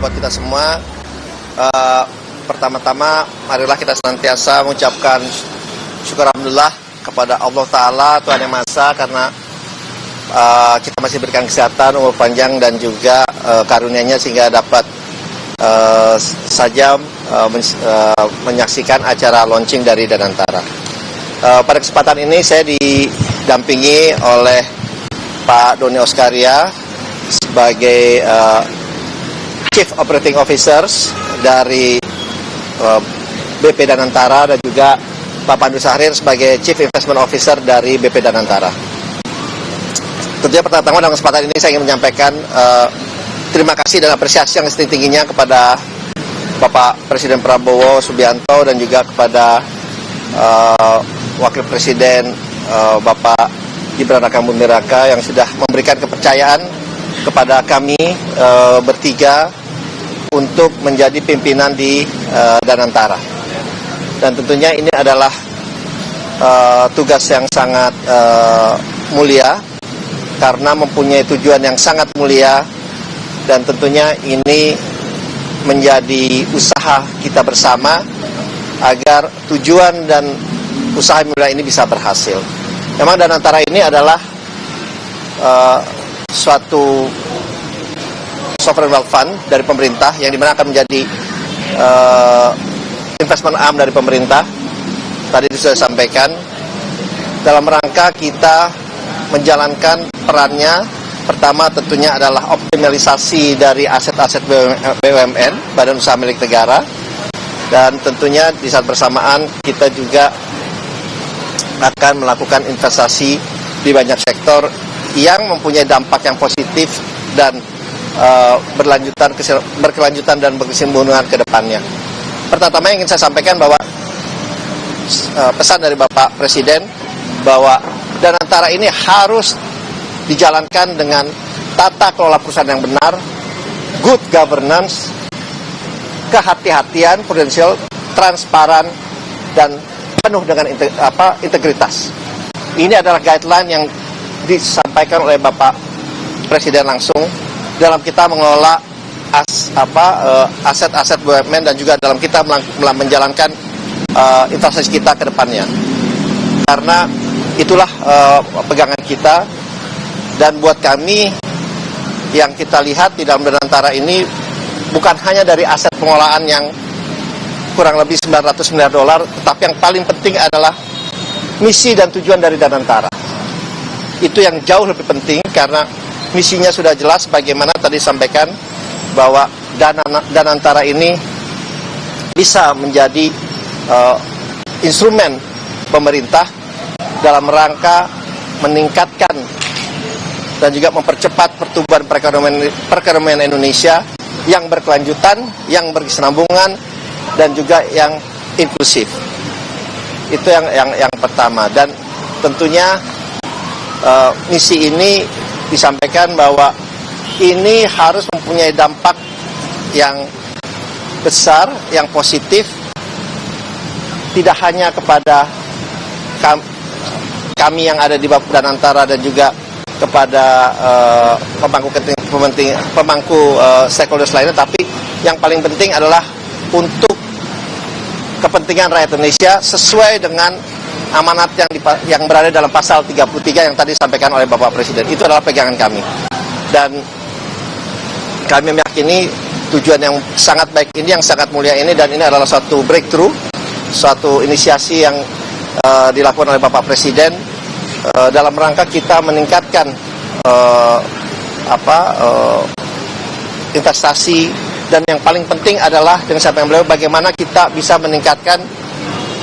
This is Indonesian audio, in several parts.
buat kita semua. Pertama-tama, marilah kita senantiasa mengucapkan syukur alhamdulillah kepada Allah Ta'ala, Tuhan Yang Maha Esa, karena kita masih berikan kesehatan, umur panjang, dan juga karunia-Nya sehingga dapat menyaksikan acara launching dari Danantara. Pada kesempatan ini saya didampingi oleh Pak Doni Oskaria sebagai Chief Operating Officers dari BP Danantara, dan juga Pak Pandu Sahrir sebagai Chief Investment Officer dari BP Danantara. Tentunya pertama dalam kesempatan ini saya ingin menyampaikan terima kasih dan apresiasi yang setinggi-tingginya kepada Bapak Presiden Prabowo Subianto dan juga kepada Wakil Presiden Bapak Gibran Rakabuming Raka yang sudah memberikan kepercayaan kepada kami bertiga untuk menjadi pimpinan di Danantara. Dan tentunya ini adalah tugas yang sangat mulia karena mempunyai tujuan yang sangat mulia, dan tentunya ini menjadi usaha kita bersama agar tujuan dan usaha mulia ini bisa berhasil. Memang Danantara ini adalah suatu sovereign wealth fund dari pemerintah yang dimana akan menjadi investment arm dari pemerintah. Tadi sudah sampaikan dalam rangka kita menjalankan perannya. Pertama tentunya adalah optimalisasi dari aset-aset BUMN, Badan Usaha Milik Negara, dan tentunya di saat bersamaan kita juga akan melakukan investasi di banyak sektor yang mempunyai dampak yang positif dan berkelanjutan dan berkesinambungan ke depannya. Pertama yang ingin saya sampaikan bahwa pesan dari Bapak Presiden bahwa Danantara ini harus dijalankan dengan tata kelola perusahaan yang benar, good governance, kehati-hatian, prudensial, transparan, dan penuh dengan integritas. Ini adalah guideline yang disampaikan oleh Bapak Presiden langsung dalam kita mengelola aset-aset BUMN dan juga dalam kita menjalankan investasi kita ke depannya. Karena itulah pegangan kita, dan buat kami yang kita lihat di dalam Danantara ini bukan hanya dari aset pengelolaan yang kurang lebih 900 miliar dolar, tetapi yang paling penting adalah misi dan tujuan dari Danantara. Itu yang jauh lebih penting karena misinya sudah jelas, bagaimana tadi sampaikan bahwa Danantara ini bisa menjadi instrumen pemerintah dalam rangka meningkatkan dan juga mempercepat pertumbuhan perekonomian Indonesia yang berkelanjutan, yang berkesinambungan, dan juga yang inklusif. Itu yang pertama. Dan tentunya misi ini disampaikan bahwa ini harus mempunyai dampak yang besar, yang positif, tidak hanya kepada kami yang ada di Danantara dan juga kepada pemangku stakeholders lainnya, tapi yang paling penting adalah untuk kepentingan rakyat Indonesia sesuai dengan amanat yang berada dalam pasal 33 yang tadi disampaikan oleh Bapak Presiden. Itu adalah pegangan kami. Dan kami meyakini tujuan yang sangat baik ini, yang sangat mulia ini, dan ini adalah suatu breakthrough, suatu inisiasi yang dilakukan oleh Bapak Presiden dalam rangka kita meningkatkan investasi, dan yang paling penting adalah dengan sampaian beliau bagaimana kita bisa meningkatkan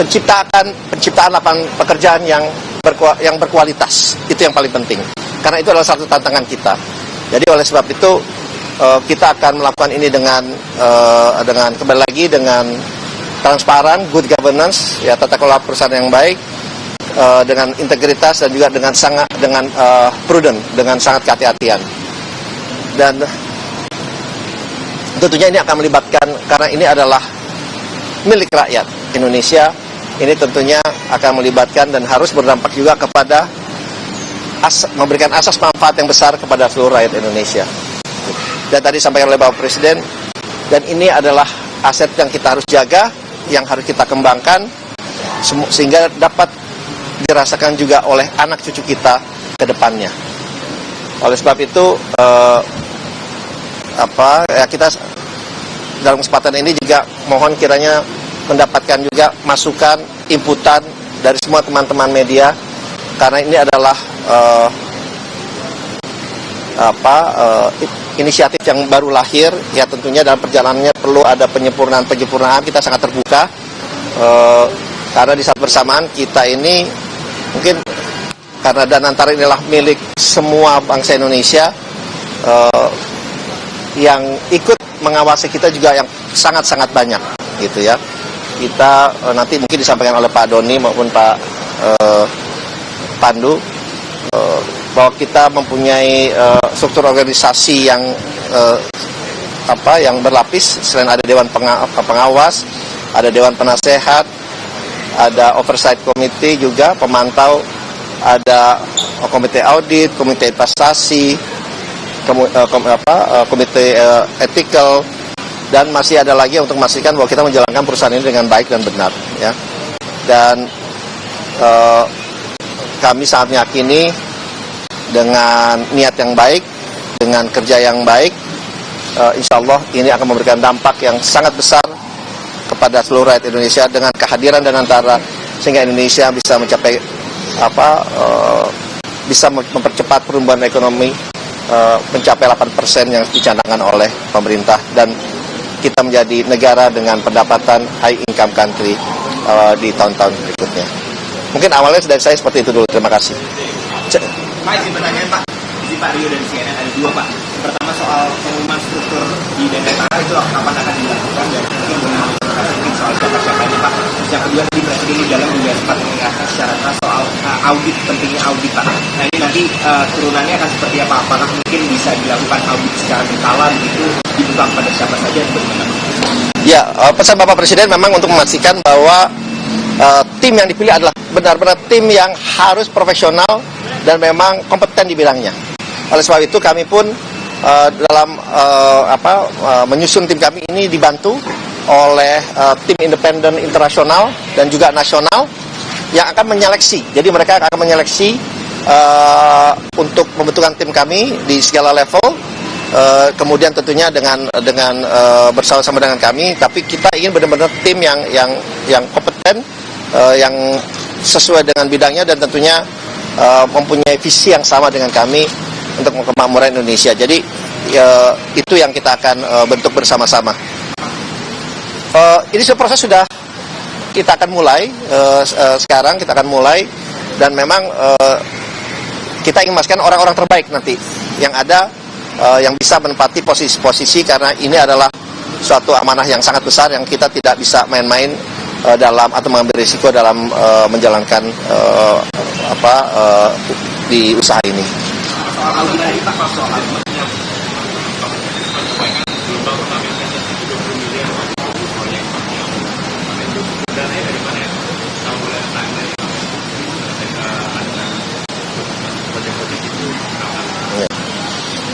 penciptaan lapangan pekerjaan yang berkualitas. Itu yang paling penting karena itu adalah satu tantangan kita. Jadi oleh sebab itu kita akan melakukan ini dengan kembali lagi dengan transparan, good governance, ya, tata kelola perusahaan yang baik, dengan integritas, dan juga dengan prudent, dengan sangat kehati-hatian. Dan tentunya ini akan melibatkan, karena ini adalah milik rakyat Indonesia, ini tentunya akan melibatkan dan harus berdampak juga kepada memberikan asas manfaat yang besar kepada seluruh rakyat Indonesia. Dan tadi sampaikan oleh Bapak Presiden, dan ini adalah aset yang kita harus jaga, yang harus kita kembangkan sehingga dapat dirasakan juga oleh anak cucu kita ke depannya. Oleh sebab itu kita dalam kesempatan ini juga mohon kiranya mendapatkan juga masukan, inputan dari semua teman-teman media, karena ini adalah inisiatif yang baru lahir, ya tentunya dalam perjalanannya perlu ada penyempurnaan. Kita sangat terbuka, karena di saat bersamaan kita ini mungkin karena Danantara inilah milik semua bangsa Indonesia, yang ikut mengawasi kita juga yang sangat-sangat banyak, gitu ya. Kita nanti mungkin disampaikan oleh Pak Doni maupun Pak Pandu, bahwa kita mempunyai struktur organisasi yang berlapis. Selain ada Dewan Pengawas, ada Dewan Penasehat, ada Oversight Committee juga, pemantau, ada Komite Audit, Komite Investasi, Komite Ethical, dan masih ada lagi untuk memastikan bahwa kita menjalankan perusahaan ini dengan baik dan benar, ya. Dan kami sangat meyakini dengan niat yang baik, dengan kerja yang baik, insya Allah ini akan memberikan dampak yang sangat besar kepada seluruh rakyat Indonesia dengan kehadiran Danantara, sehingga Indonesia bisa mencapai bisa mempercepat pertumbuhan ekonomi mencapai 8% yang dicanangkan oleh pemerintah, dan kita menjadi negara dengan pendapatan high income country di tahun-tahun berikutnya. Mungkin awalnya dari saya seperti itu dulu. Terima kasih. Pak, izin pertanyaan Pak. Izin Pak Rio dan CNN ada dua Pak. Pertama soal pengumuman struktur di Danantara itu kapan akan dilakukan, dan mungkin soal siapa-siapanya Pak. Yang kedua, tadi Presiden di dalam juga sempat mengingatkan secara keras soal audit, pentingnya audit Pak. Nah ini nanti turunannya akan seperti apa? Apakah mungkin bisa dilakukan audit secara berkala begitu, dibuka pada siapa saja, bagaimana? Ya, pesan Bapak Presiden memang untuk memastikan bahwa tim yang dipilih adalah benar-benar tim yang harus profesional dan memang kompeten di bidangnya. Oleh sebab itu kami pun dalam menyusun tim kami ini dibantu oleh tim independen internasional dan juga nasional yang akan menyeleksi. Jadi mereka akan menyeleksi untuk membentukkan tim kami di segala level. Kemudian tentunya dengan bersama-sama dengan kami, tapi kita ingin benar-benar tim yang kompeten, yang sesuai dengan bidangnya, dan tentunya mempunyai visi yang sama dengan kami untuk kemakmuran Indonesia. Jadi itu yang kita akan bentuk bersama-sama. Ini proses sudah kita akan mulai sekarang, kita akan mulai, dan memang kita ingin memastikan orang-orang terbaik nanti yang ada, yang bisa menempati posisi-posisi, karena ini adalah suatu amanah yang sangat besar yang kita tidak bisa main-main dalam atau mengambil risiko dalam menjalankan di usaha ini. Soal audit tadi Pak, soal auditnya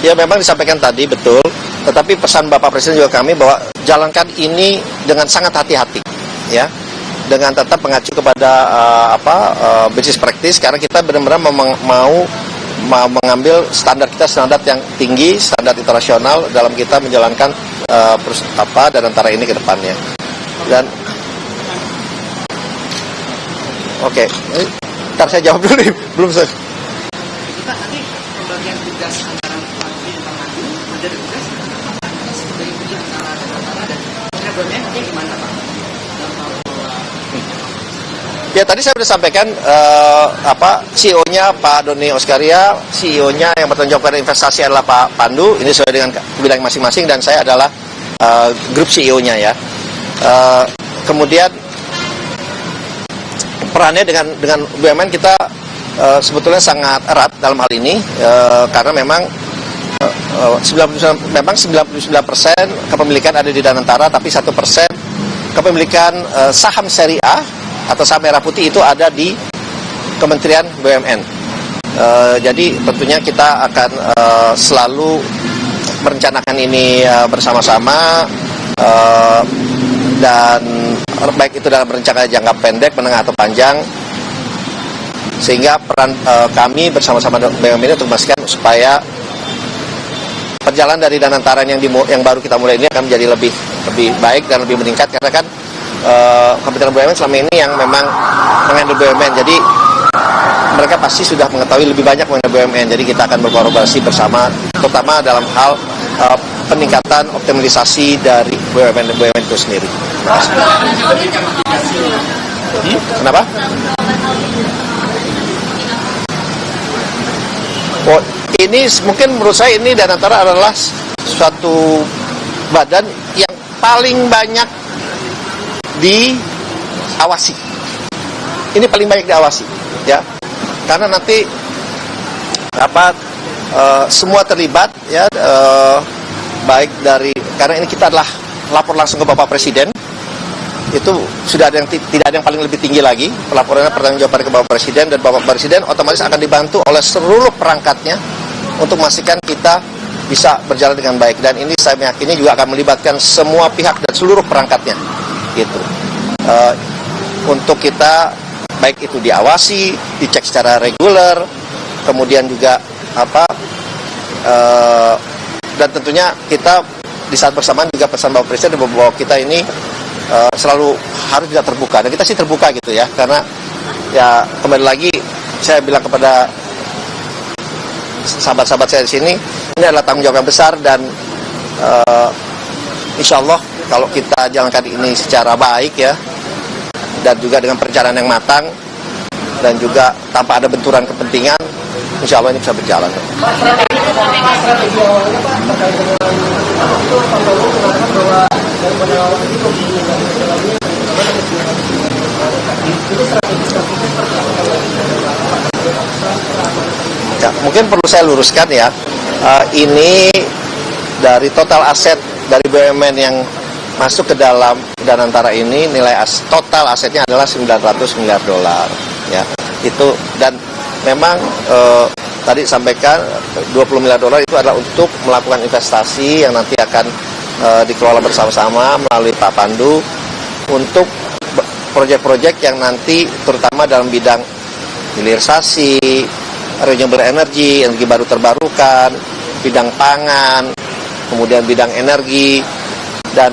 ya memang disampaikan tadi, betul. Tetapi pesan Bapak Presiden juga kami bahwa jalankan ini dengan sangat hati-hati, ya, dengan tetap mengacu kepada business practice, karena kita benar-benar mau mengambil standar yang tinggi, standar internasional dalam kita menjalankan Danantara ini ke depannya. Dan oke, ntar saya jawab dulu nih, belum selesai. Pak, nanti pembagian tugas antara Menteri dan Pak Maju, ada tugas dari antara Danantara dan BUMN nanti gimana Pak? Ya tadi saya sudah sampaikan CEO-nya Pak Doni Oskaria, CEO-nya yang bertanggung jawab pada investasi adalah Pak Pandu. Ini sesuai dengan bidang masing-masing, dan saya adalah grup CEO-nya, ya. Kemudian perannya dengan BUMN kita sebetulnya sangat erat dalam hal ini, karena memang 99% kepemilikan ada di Danantara, tapi 1% kepemilikan saham seri A atau saham merah putih itu ada di Kementerian BUMN. Jadi tentunya kita akan selalu merencanakan ini bersama-sama, dan baik itu dalam rencana jangka pendek, menengah atau panjang, sehingga peran kami bersama-sama BUMN ini untuk memastikan supaya perjalanan dari Danantara yang baru kita mulai ini akan menjadi lebih baik dan lebih meningkat, karena kan Kementerian BUMN selama ini yang memang menghandle BUMN, jadi mereka pasti sudah mengetahui lebih banyak mengenai BUMN, jadi kita akan berkolaborasi bersama, terutama dalam hal peningkatan optimalisasi dari BUMN itu sendiri. Kenapa? Oh, ini mungkin menurut saya ini Danantara adalah suatu badan yang paling banyak diawasi. Ini paling banyak diawasi, ya, karena nanti semua terlibat, ya, baik dari, karena ini kita adalah lapor langsung ke Bapak Presiden, itu sudah ada yang tidak ada yang paling lebih tinggi lagi, pelaporannya pertanggungjawaban ke Bapak Presiden, dan Bapak Presiden otomatis akan dibantu oleh seluruh perangkatnya untuk memastikan kita bisa berjalan dengan baik, dan ini saya meyakini juga akan melibatkan semua pihak dan seluruh perangkatnya, gitu, untuk kita baik itu diawasi, dicek secara reguler, kemudian juga dan tentunya kita di saat bersamaan juga pesan Bapak Presiden bahwa kita ini selalu harus juga terbuka, dan kita sih terbuka gitu ya, karena ya kembali lagi saya bilang kepada sahabat-sahabat saya di sini, ini adalah tanggung jawab yang besar, dan insya Allah kalau kita jalankan ini secara baik, ya, dan juga dengan perencanaan yang matang dan juga tanpa ada benturan kepentingan, insya Allah ini bisa berjalan. Ya, mungkin perlu saya luruskan, ya, ini dari total aset dari BUMN yang masuk ke dalam Danantara ini, nilai total asetnya adalah 900 miliar dolar, ya, itu, dan memang tadi sampaikan 20 miliar dolar itu adalah untuk melakukan investasi yang nanti akan dikelola bersama-sama melalui Pak Pandu untuk proyek-proyek yang nanti terutama dalam bidang hilirisasi, renewable energy baru terbarukan, bidang pangan, kemudian bidang energi, dan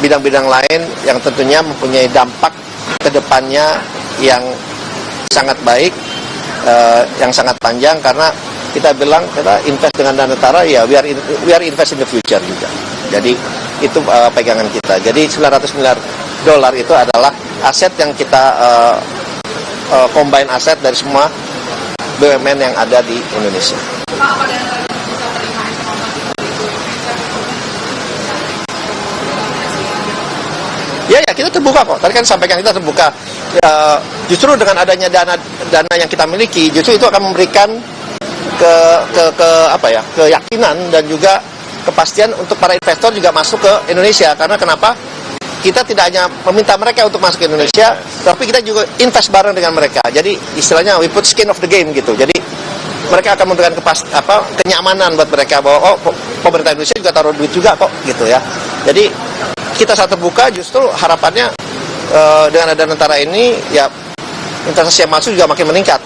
bidang-bidang lain yang tentunya mempunyai dampak ke depannya yang sangat baik, yang sangat panjang, karena kita bilang kita invest dengan Danantara, ya we are invest in the future juga. Jadi itu pegangan kita. Jadi 900 miliar dolar itu adalah aset yang kita combine aset dari semua BUMN yang ada di Indonesia. Ya, kita terbuka kok. Tadi kan sampaikan kita terbuka. Justru dengan adanya dana yang kita miliki, justru itu akan memberikan keyakinan dan juga kepastian untuk para investor juga masuk ke Indonesia. Karena kenapa? Kita tidak hanya meminta mereka untuk masuk ke Indonesia, tapi kita juga invest bareng dengan mereka. Jadi istilahnya we put skin of the game gitu. Jadi mereka akan memberikan kenyamanan buat mereka bahwa pemerintah Indonesia juga taruh duit juga kok gitu ya. Jadi kita saat terbuka, justru harapannya dengan ada Danantara ini, ya, investasi yang masuk juga makin meningkat,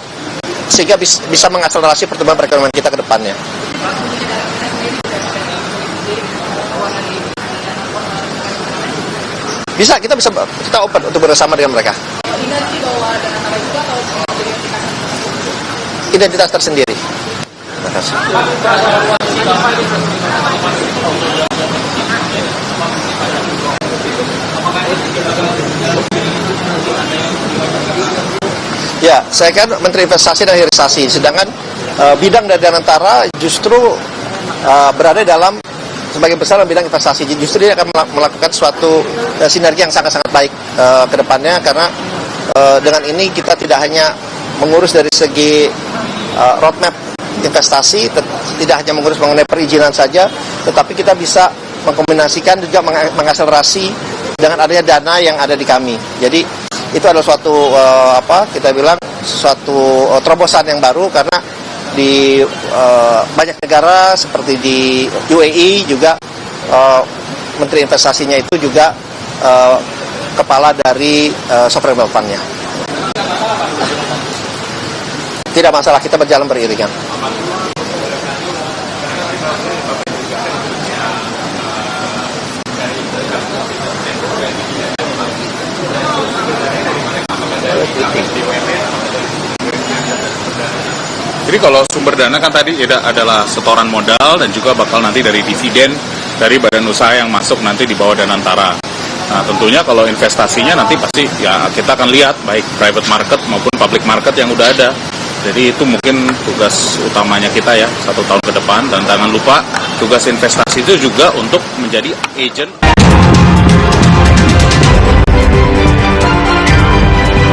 sehingga bisa mengakselerasi pertumbuhan perekonomian kita ke depannya. Kita open untuk bersama dengan mereka. Identitas tersendiri. Terima kasih. Ya, saya kan Menteri Investasi dan Hilirisasi, sedangkan bidang dari Danantara justru berada dalam sebagian besar dalam bidang investasi. Justru dia akan melakukan suatu sinergi yang sangat-sangat baik ke depannya, karena dengan ini kita tidak hanya mengurus dari segi roadmap investasi, tidak hanya mengurus mengenai perizinan saja, tetapi kita bisa mengkombinasikan juga mengakselerasi dengan adanya dana yang ada di kami. Jadi itu adalah suatu kita bilang suatu terobosan yang baru, karena di banyak negara seperti di UAE juga Menteri Investasinya itu juga kepala dari sovereign wealth fund-nya. Tidak masalah, kita berjalan beriringan. Jadi kalau sumber dana kan tadi adalah setoran modal dan juga bakal nanti dari dividen dari badan usaha yang masuk nanti di bawah Danantara. Nah tentunya kalau investasinya nanti pasti ya kita akan lihat baik private market maupun public market yang udah ada. Jadi itu mungkin tugas utamanya kita ya 1 tahun ke depan, dan jangan lupa tugas investasi itu juga untuk menjadi agent.